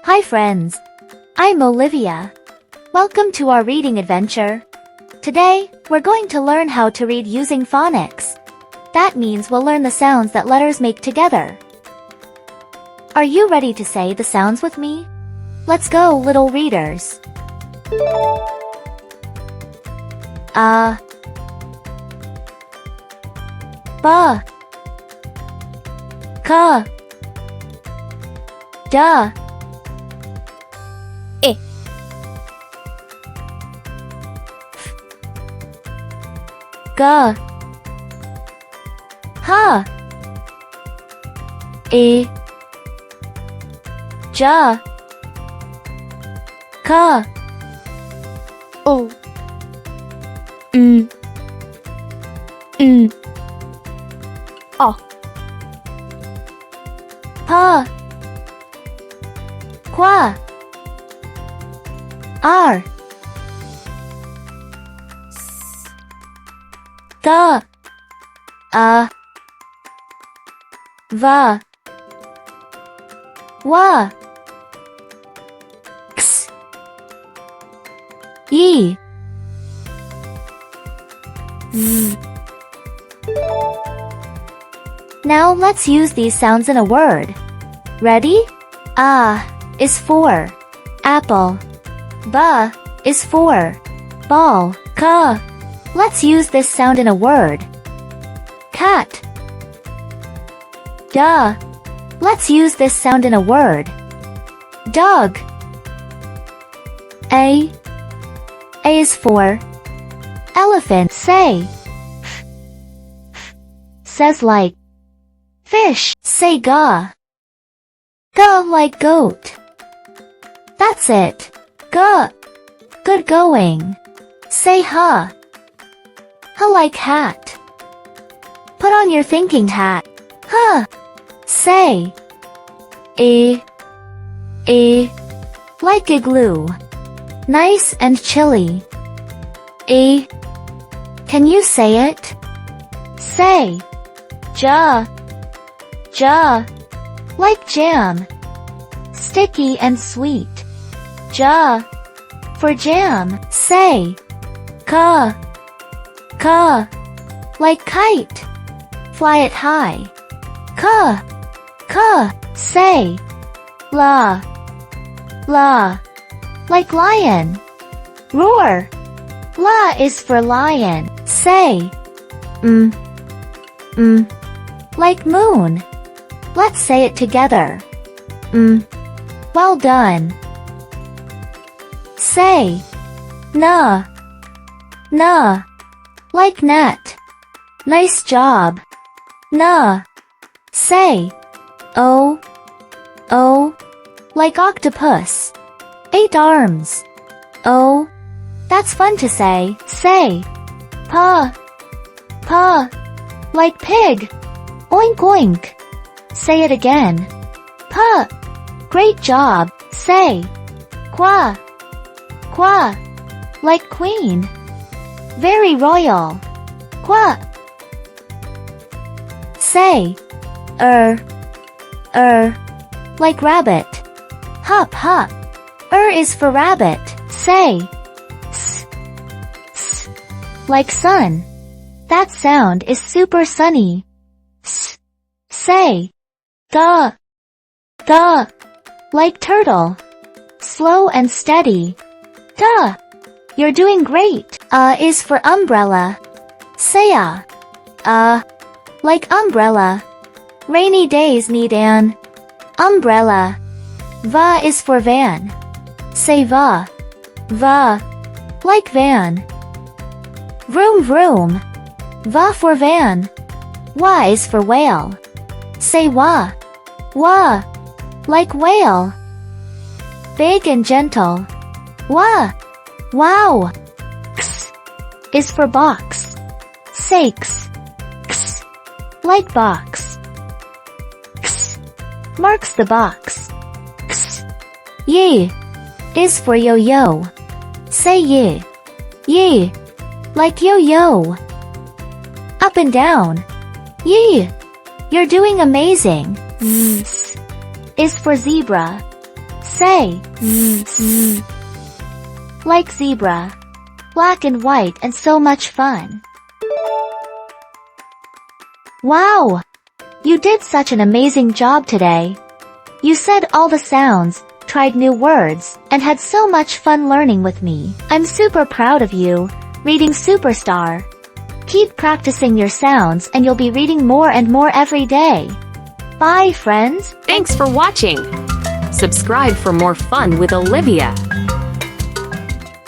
Hi friends, I'm Olivia. Welcome to our reading adventure. Today, we're going to learn how to read using phonics. That means we'll learn the sounds that letters make together. Are you ready to say the sounds with me? Let's go, little readers. A, ba, ka, da, I, ga, ha, I, ja, ka, o, o, pa, qua, r, s, ga, a, va, wa, x, y, z. Now let's use these sounds in a word. Ready? A is for apple. Ba is for ball. Ka. Let's use this sound in a word. Cat. Da. Let's use this sound in a word. Dog. A is for elephant. Say. Says like fish. Say ga. Ga like goat. That's it. Ga. Good going. Say ha. Ha like hat. Put on your thinking hat. Ha. Say. I like igloo. Nice and chilly. I. Can you say it? Say. Ja. Ja. Like jam. Sticky and sweet. Ja. For jam. Say. Ka. Ka. Like kite. Fly it high. Ka. Ka. Say. La. La. Like lion. Roar. La is for lion. Say. Like moon. Let's say it together. Well done. Say. Na. Na. Like net. Nice job. Na. Say. O. Like octopus. 8 arms. O. That's fun to say. Say. Pa. Pa. Like pig. Oink oink. Say it again. Pa. Great job. Say. Qua. Qua. Like queen. Very royal. Qua. Say. Like rabbit. Hop hop. Is for rabbit. Say. S. Like sun. That sound is super sunny. S. Say. Ga. Ga. Like turtle. Slow and steady. Ga. You're doing great. Is for umbrella. Say like umbrella. Rainy days need an umbrella. Va is for van. Say va. Va. Like van. Vroom vroom. Va for van. Wa is for whale. Say wa. Wa. Like whale. Big and gentle. Wa. Wow. X is for box. Say x. X. Like box. X marks the box. X. Ye is for yo-yo. Say ye. Ye. Like yo-yo. Up and down. Ye. You're doing amazing. Z is for zebra. Say, like zebra. Black and white and so much fun. Wow! You did such an amazing job today. You said all the sounds, tried new words, and had so much fun learning with me. I'm super proud of you, reading superstar. Keep practicing your sounds and you'll be reading more and more every day. Bye, friends. Thanks for watching. Subscribe for more fun with Olivia.